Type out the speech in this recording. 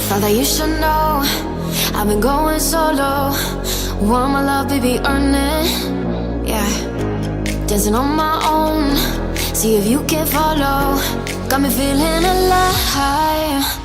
Thought that you should know I've been going solo. Want my love, baby, earn it. Yeah, dancing on my own. See if you can follow. Got me feeling alive.